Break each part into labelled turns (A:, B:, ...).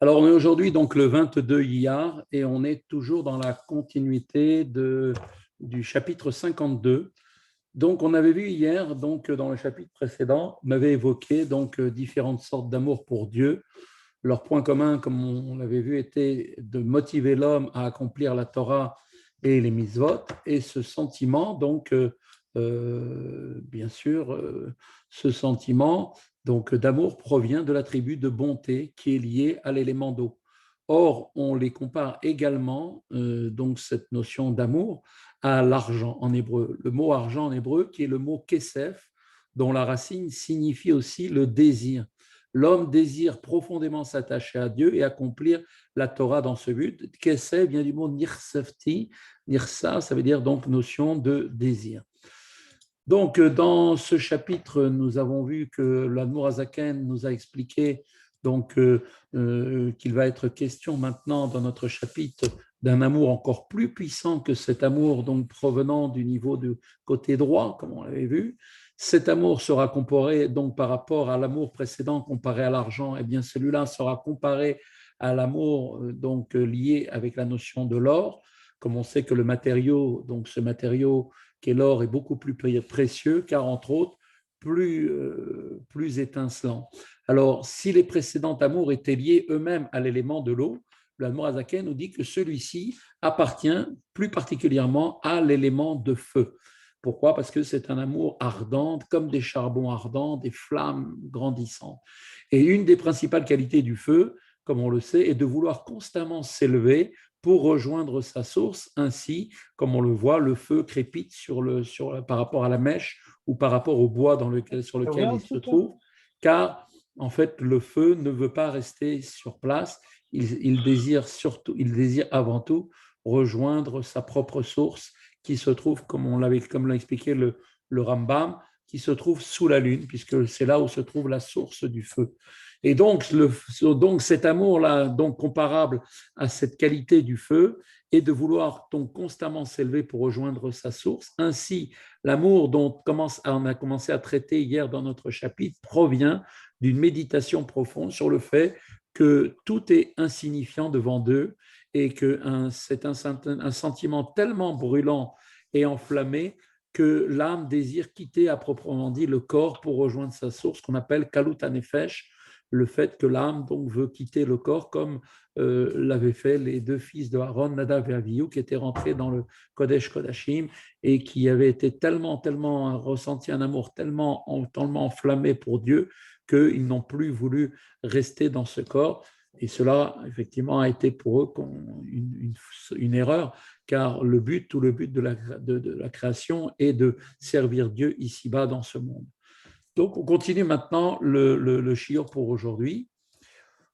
A: Alors, on est aujourd'hui donc le 22 Iyar et on est toujours dans la continuité du chapitre 52. Donc, on avait vu hier, donc dans le chapitre précédent, on avait évoqué donc différentes sortes d'amour pour Dieu. Leur point commun, comme on l'avait vu, était de motiver l'homme à accomplir la Torah et les mitzvot. Et ce sentiment, donc, bien sûr, ce sentiment donc d'amour provient de l'attribut de bonté qui est lié à l'élément d'eau. Or, on les compare également, donc cette notion d'amour, à l'argent en hébreu. Le mot argent en hébreu, qui est le mot kesef, dont la racine signifie aussi le désir. L'homme désire profondément s'attacher à Dieu et accomplir la Torah dans ce but. Kesef vient du mot nirsefti. Nirsa, ça veut dire donc notion de désir. Donc, dans ce chapitre, nous avons vu que l'Admour Azaken nous a expliqué qu'il va être question maintenant dans notre chapitre d'un amour encore plus puissant que cet amour donc provenant du niveau du côté droit, comme on l'avait vu. Cet amour sera comparé donc par rapport à l'amour précédent comparé à l'argent. Eh bien, celui-là sera comparé à l'amour donc lié avec la notion de l'or. Comme on sait que le matériau, donc ce matériau qui est l'or, est beaucoup plus précieux, car entre autres, plus étincelant. Alors, si les précédents amours étaient liés eux-mêmes à l'élément de l'eau, l'Admor Azaken nous dit que celui-ci appartient plus particulièrement à l'élément de feu. Pourquoi? Parce que c'est un amour ardent, comme des charbons ardents, des flammes grandissantes. Et une des principales qualités du feu, comme on le sait, est de vouloir constamment s'élever pour rejoindre sa source. Ainsi, comme on le voit, le feu crépite par rapport à la mèche ou par rapport au bois sur lequel il se trouve, car en fait, le feu ne veut pas rester sur place. Il désire avant tout rejoindre sa propre source qui se trouve, comme l'a expliqué le Rambam, qui se trouve sous la lune, puisque c'est là où se trouve la source du feu. Et donc, cet amour-là, donc comparable à cette qualité du feu, est de vouloir donc constamment s'élever pour rejoindre sa source. Ainsi, l'amour dont on a commencé à traiter hier dans notre chapitre provient d'une méditation profonde sur le fait que tout est insignifiant devant Dieu et que c'est un sentiment tellement brûlant et enflammé que l'âme désire quitter à proprement dit le corps pour rejoindre sa source qu'on appelle Kalut Hanefesh, le fait que l'âme donc veut quitter le corps comme l'avaient fait les deux fils de Aaron, Nadav et Avihu, qui étaient rentrés dans le Kodesh Kodashim et qui avaient été tellement ressenti un amour tellement enflammé pour Dieu qu'ils n'ont plus voulu rester dans ce corps. Et cela, effectivement, a été pour eux une erreur, car tout le but de la création est de servir Dieu ici-bas dans ce monde. Donc, on continue maintenant le shiur pour aujourd'hui.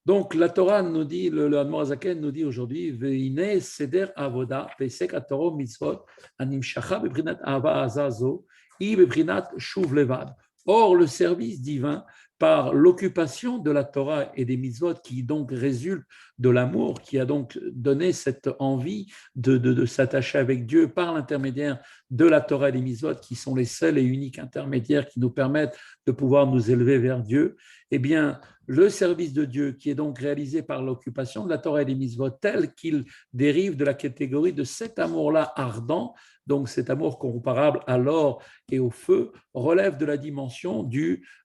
A: Donc, la Torah nous dit, le Admorazaken nous dit aujourd'hui, Veine seder avoda, pesek atoro mitzvot, animshacha bebrinat ava azazo, i bebrinat shuv levad. Or, le service divin, par l'occupation de la Torah et des mitzvot qui donc résultent de l'amour, qui a donc donné cette envie de s'attacher avec Dieu par l'intermédiaire de la Torah et des mitzvot, qui sont les seuls et uniques intermédiaires qui nous permettent de pouvoir nous élever vers Dieu, eh bien, le service de Dieu qui est donc réalisé par l'occupation de la Torah et des mitzvot tel qu'il dérive de la catégorie de cet amour-là ardent, donc cet amour comparable à l'or et au feu, relève de la dimension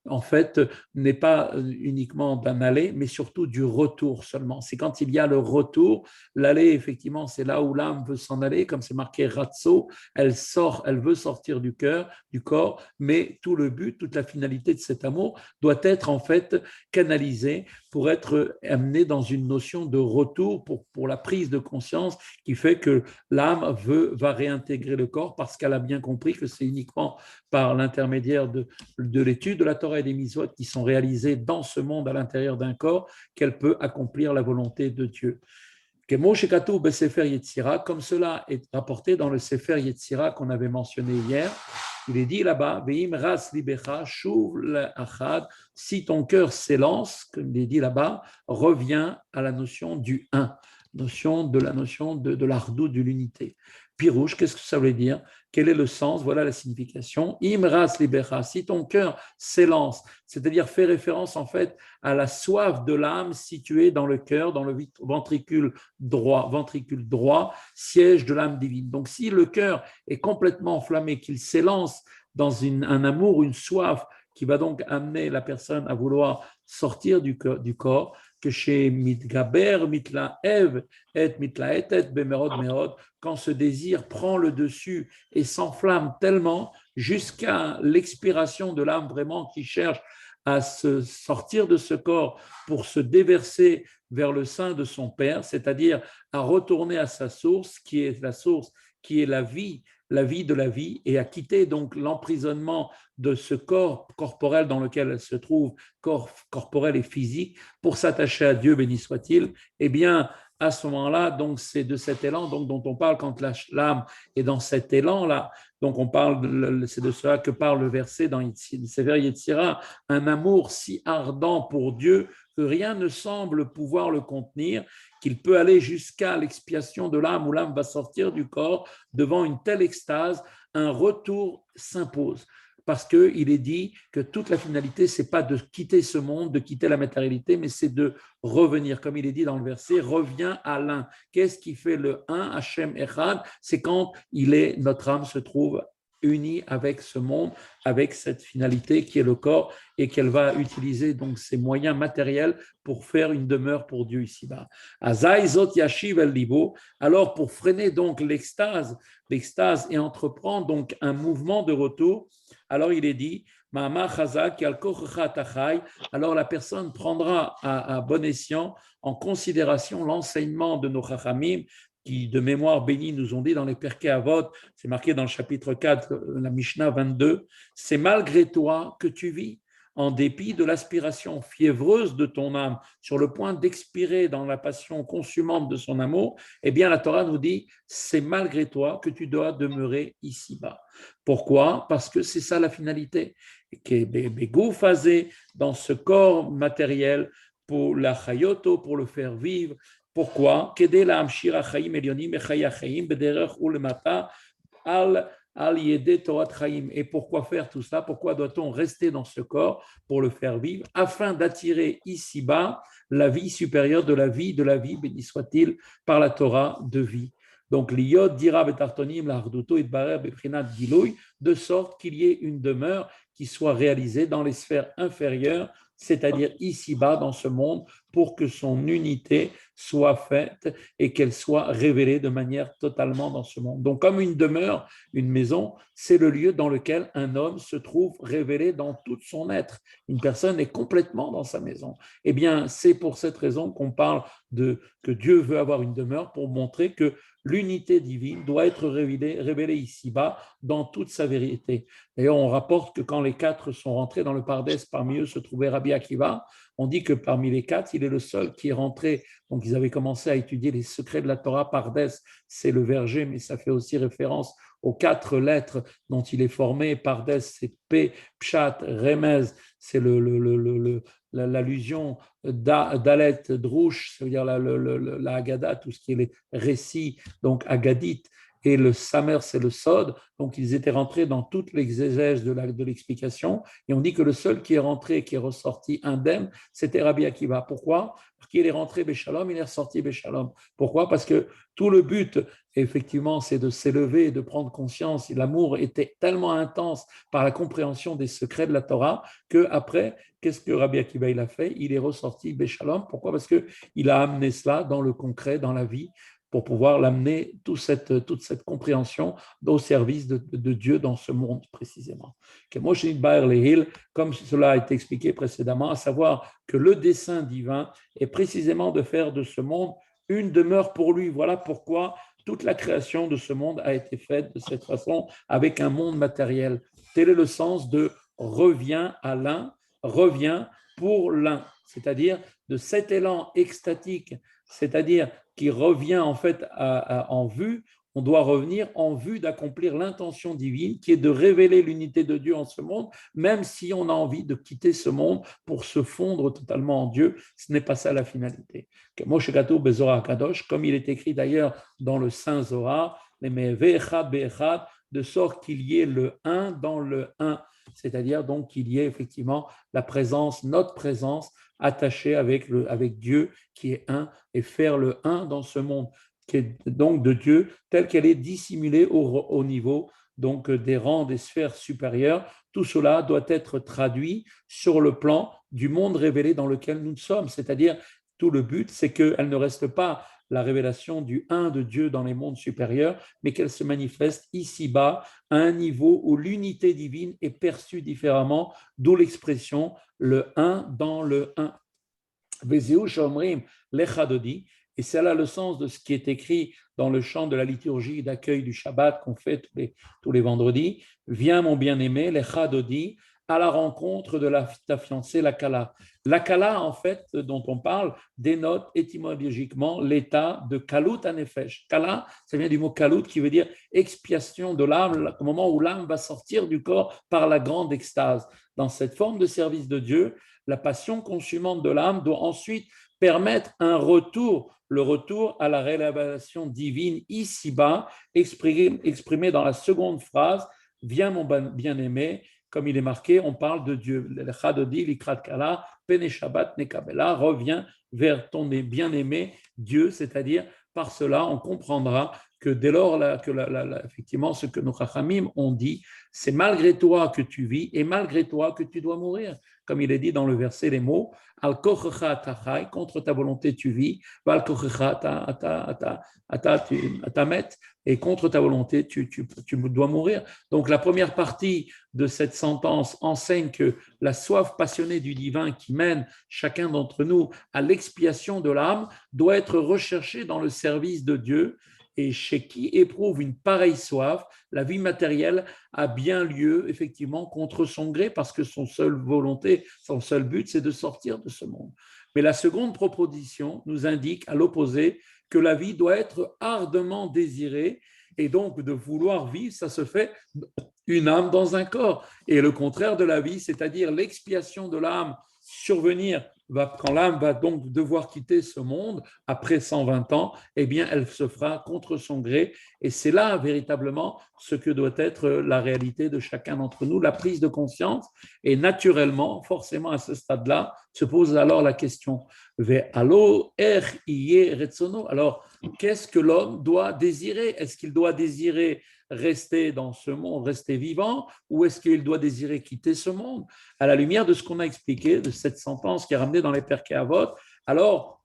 A: en fait, n'est pas uniquement d'un aller, mais surtout du retour seulement. C'est quand il y a le retour, l'aller, effectivement, c'est là où l'âme veut s'en aller, comme c'est marqué Ratso, elle veut sortir du corps, mais tout le but, toute la finalité de cet amour doit être en fait canalisée pour être amenée dans une notion de retour pour la prise de conscience qui fait que l'âme va réintégrer le corps parce qu'elle a bien compris que c'est uniquement par l'intermédiaire de l'étude de la Torah et des mitzvot qui sont réalisées dans ce monde à l'intérieur d'un corps qu'elle peut accomplir la volonté de Dieu. Comme cela est rapporté dans le Sefer Yetzira qu'on avait mentionné hier, il est dit là-bas, si ton cœur s'élance, comme il est dit là-bas, reviens à la notion du un, la notion de l'ardou, de l'unité. Pirouche, qu'est-ce que ça veut dire? Quel est le sens? Voilà la signification. Imras libera, si ton cœur s'élance, c'est-à-dire fait référence en fait à la soif de l'âme située dans le cœur, dans le ventricule droit, siège de l'âme divine. Donc si le cœur est complètement enflammé, qu'il s'élance dans un amour, une soif qui va donc amener la personne à vouloir sortir du corps, que chez Mitgaber, Mitlaev, et Mitlaetet, Bemerod, Merod, quand ce désir prend le dessus et s'enflamme tellement jusqu'à l'expiration de l'âme vraiment qui cherche à se sortir de ce corps pour se déverser vers le sein de son Père, c'est-à-dire à retourner à sa source, qui est la source, qui est la vie de la vie, et à quitter donc l'emprisonnement de ce corps corporel dans lequel elle se trouve, corps corporel et physique, pour s'attacher à Dieu, béni soit-il, eh bien, à ce moment-là, donc c'est de cet élan donc, dont on parle quand l'âme est dans cet élan-là. Donc on parle, c'est de cela que parle le verset dans Sefer Yetzira, un amour si ardent pour Dieu que rien ne semble pouvoir le contenir, qu'il peut aller jusqu'à l'expiation de l'âme où l'âme va sortir du corps devant une telle extase, un retour s'impose. Parce qu'il est dit que toute la finalité, ce n'est pas de quitter ce monde, de quitter la matérialité, mais c'est de revenir. Comme il est dit dans le verset, reviens à l'un. Qu'est-ce qui fait le un, Hachem Echad? C'est quand notre âme se trouve unie avec ce monde, avec cette finalité qui est le corps, et qu'elle va utiliser donc ses moyens matériels pour faire une demeure pour Dieu ici-bas. Azaïzot yashiv el libo. Alors pour freiner donc l'extase et entreprendre donc un mouvement de retour, alors il est dit, alors la personne prendra à bon escient en considération l'enseignement de nos chachamim, qui de mémoire bénie nous ont dit dans les Perkei Avot, c'est marqué dans le chapitre 4, la Mishnah 22, c'est malgré toi que tu vis, en dépit de l'aspiration fiévreuse de ton âme, sur le point d'expirer dans la passion consumante de son amour, eh bien la Torah nous dit, c'est malgré toi que tu dois demeurer ici-bas. Pourquoi? Parce que c'est ça la finalité. Dans ce corps matériel, pour la chayoto, pour le faire vivre. Pourquoi? Et pourquoi faire tout ça? Pourquoi doit-on rester dans ce corps pour le faire vivre? Afin d'attirer ici-bas la vie supérieure de la vie, béni soit-il, par la Torah de vie. Donc, l'iyod dira betartonim l'arduto et beprinat gilouy, de sorte qu'il y ait une demeure qui soit réalisée dans les sphères inférieures, c'est-à-dire ici-bas dans ce monde, pour que son unité soit faite et qu'elle soit révélée de manière totalement dans ce monde. Donc, comme une demeure, une maison, c'est le lieu dans lequel un homme se trouve révélé dans tout son être. Une personne est complètement dans sa maison. Eh bien, c'est pour cette raison qu'on parle que Dieu veut avoir une demeure pour montrer que l'unité divine doit être révélée ici-bas dans toute sa vérité. D'ailleurs, on rapporte que quand les quatre sont rentrés dans le Pardès, parmi eux se trouvait Rabbi Akiva. On dit que parmi les quatre, il est le seul qui est rentré. Donc, ils avaient commencé à étudier les secrets de la Torah. Pardès, c'est le verger, mais ça fait aussi référence aux quatre lettres dont il est formé. Pardès, c'est P, Pshat, Remez, c'est l'allusion d'Alet, Drouche, c'est-à-dire la Haggadah, tout ce qui est les récits, donc Aggadit, et le Samer, c'est le Sod. Donc, ils étaient rentrés dans toute l'exégèse de l'explication. Et on dit que le seul qui est rentré, qui est ressorti indemne, c'était Rabbi Akiva. Pourquoi? Parce qu'il est rentré Béchalom, il est ressorti Béchalom. Pourquoi? Parce que tout le but, effectivement, c'est de s'élever et de prendre conscience. L'amour était tellement intense par la compréhension des secrets de la Torah qu'après, qu'est-ce que Rabbi Akiva il a fait? Il est ressorti Béchalom. Pourquoi? Parce qu'il a amené cela dans le concret, dans la vie, pour pouvoir l'amener, toute cette compréhension au service de Dieu dans ce monde précisément. Comme cela a été expliqué précédemment, à savoir que le dessein divin est précisément de faire de ce monde une demeure pour lui. Voilà pourquoi toute la création de ce monde a été faite de cette façon, avec un monde matériel. Tel est le sens de revient à l'un, revient pour l'un, c'est-à-dire de cet élan extatique, c'est-à-dire qui revient en fait en vue, on doit revenir en vue d'accomplir l'intention divine qui est de révéler l'unité de Dieu en ce monde, même si on a envie de quitter ce monde pour se fondre totalement en Dieu, ce n'est pas ça la finalité. Moshe Katou Bezora Kadosh, comme il est écrit d'ailleurs dans le Saint Zohar, les me'eve echad be'echad, de sorte qu'il y ait le un dans le un, c'est-à-dire donc qu'il y ait effectivement la présence, notre présence attachée avec Dieu qui est un, et faire le un dans ce monde, qui est donc de Dieu, telle qu'elle est dissimulée au niveau donc des rangs, des sphères supérieures. Tout cela doit être traduit sur le plan du monde révélé dans lequel nous sommes, c'est-à-dire tout le but, c'est qu'elle ne reste pas la révélation du un de Dieu dans les mondes supérieurs, mais qu'elle se manifeste ici-bas à un niveau où l'unité divine est perçue différemment, d'où l'expression le un dans le un. Vezeu shomrim lechadodi, et c'est là le sens de ce qui est écrit dans le chant de la liturgie d'accueil du Shabbat qu'on fait tous les vendredis. Viens mon bien-aimé, lechadodi, à la rencontre de ta fiancée, la Kala. La Kala, en fait, dont on parle, dénote étymologiquement l'état de Kalut Anefesh. Kala, ça vient du mot Kalut qui veut dire expiation de l'âme, au moment où l'âme va sortir du corps par la grande extase. Dans cette forme de service de Dieu, la passion consumante de l'âme doit ensuite permettre un retour, le retour à la révélation divine ici-bas, exprimé dans la seconde phrase, viens mon bien-aimé, comme il est marqué, on parle de Dieu. Reviens vers ton bien-aimé Dieu, c'est-à-dire par cela, on comprendra que dès lors effectivement, ce que nos Chachamim ont dit, c'est malgré toi que tu vis et malgré toi que tu dois mourir. Comme il est dit dans le verset, les mots, Al kochecha tachai, contre ta volonté tu vis, Val kochecha atamet, et contre ta volonté tu dois mourir. Donc la première partie de cette sentence enseigne que la soif passionnée du divin qui mène chacun d'entre nous à l'expiation de l'âme doit être recherchée dans le service de Dieu. Et chez qui éprouve une pareille soif, la vie matérielle a bien lieu, effectivement, contre son gré, parce que son seul volonté, son seul but, c'est de sortir de ce monde. Mais la seconde proposition nous indique, à l'opposé, que la vie doit être ardemment désirée, et donc de vouloir vivre, ça se fait une âme dans un corps. Et le contraire de la vie, c'est-à-dire l'expiation de l'âme survenir quand l'âme va donc devoir quitter ce monde après 120 ans, eh bien, elle se fera contre son gré. Et c'est là véritablement ce que doit être la réalité de chacun d'entre nous, la prise de conscience. Et naturellement, forcément à ce stade-là, se pose alors la question, alors, qu'est-ce que l'homme doit désirer? Est-ce qu'il doit désirer rester dans ce monde, rester vivant, ou est-ce qu'il doit désirer quitter ce monde? À la lumière de ce qu'on a expliqué, de cette sentence qui est ramenée dans les Perkei Avot, alors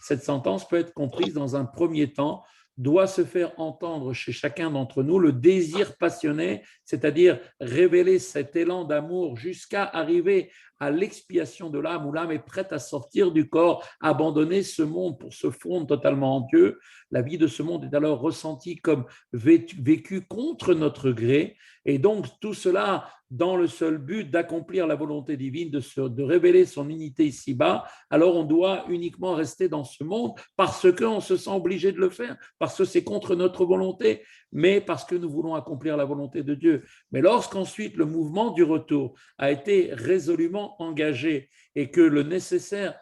A: cette sentence peut être comprise dans un premier temps, doit se faire entendre chez chacun d'entre nous le désir passionné, c'est-à-dire révéler cet élan d'amour jusqu'à arriver à l'expiation de l'âme, où l'âme est prête à sortir du corps, abandonner ce monde pour se fondre totalement en Dieu. La vie de ce monde est alors ressentie comme vécue contre notre gré, et donc tout cela dans le seul but d'accomplir la volonté divine, de révéler son unité ici-bas. Alors on doit uniquement rester dans ce monde parce qu'on se sent obligé de le faire, parce que c'est contre notre volonté, mais parce que nous voulons accomplir la volonté de Dieu. Mais lorsqu'ensuite le mouvement du retour a été résolument engagé et que le nécessaire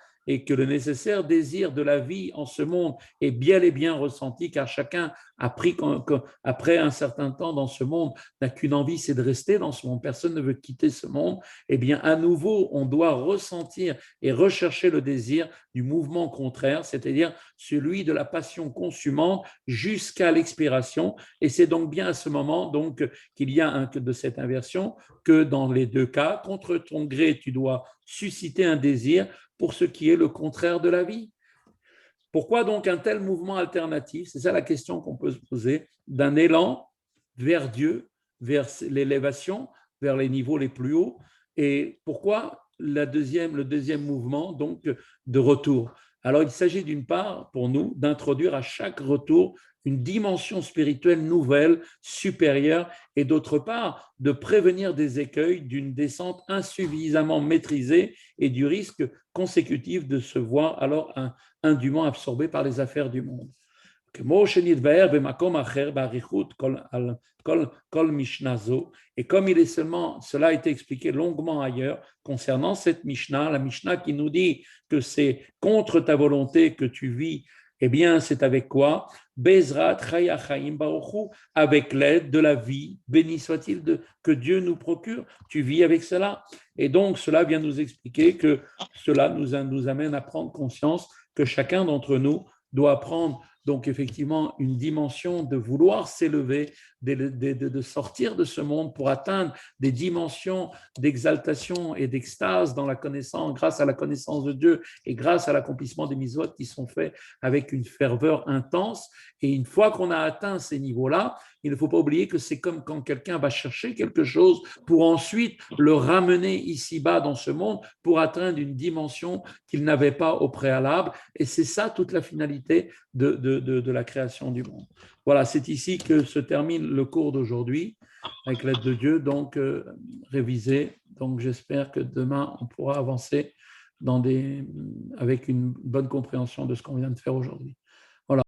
A: désir de la vie en ce monde est bien et bien ressenti, car chacun a pris, après un certain temps dans ce monde, n'a qu'une envie, c'est de rester dans ce monde. Personne ne veut quitter ce monde. Eh bien, à nouveau, on doit ressentir et rechercher le désir du mouvement contraire, c'est-à-dire celui de la passion consumante jusqu'à l'expiration. Et c'est donc bien à ce moment donc qu'il y a de cette inversion que dans les deux cas, contre ton gré, tu dois susciter un désir pour ce qui est le contraire de la vie. Pourquoi donc un tel mouvement alternatif? C'est ça la question qu'on peut se poser, d'un élan vers Dieu, vers l'élévation, vers les niveaux les plus hauts. Et pourquoi le deuxième mouvement donc de retour? Alors il s'agit d'une part pour nous d'introduire à chaque retour une dimension spirituelle nouvelle, supérieure, et d'autre part de prévenir des écueils d'une descente insuffisamment maîtrisée et du risque consécutif de se voir alors indûment absorbé par les affaires du monde. Et comme cela a été expliqué longuement ailleurs concernant cette Mishnah, la Mishnah qui nous dit que c'est contre ta volonté que tu vis Eh bien, c'est avec quoi? Bezrat Chaya Chaim Baruch Hu, avec l'aide de la vie, béni soit-il, que Dieu nous procure. Tu vis avec cela. Et donc, cela vient nous expliquer que cela nous amène à prendre conscience que chacun d'entre nous doit prendre donc effectivement une dimension de vouloir s'élever, de sortir de ce monde pour atteindre des dimensions d'exaltation et d'extase dans la connaissance, grâce à la connaissance de Dieu et grâce à l'accomplissement des mitzvot qui sont faits avec une ferveur intense. Et une fois qu'on a atteint ces niveaux-là, il ne faut pas oublier que c'est comme quand quelqu'un va chercher quelque chose pour ensuite le ramener ici-bas dans ce monde pour atteindre une dimension qu'il n'avait pas au préalable. Et c'est ça toute la finalité de la création du monde. Voilà, c'est ici que se termine le cours d'aujourd'hui, avec l'aide de Dieu, donc révisé. Donc j'espère que demain, on pourra avancer avec une bonne compréhension de ce qu'on vient de faire aujourd'hui.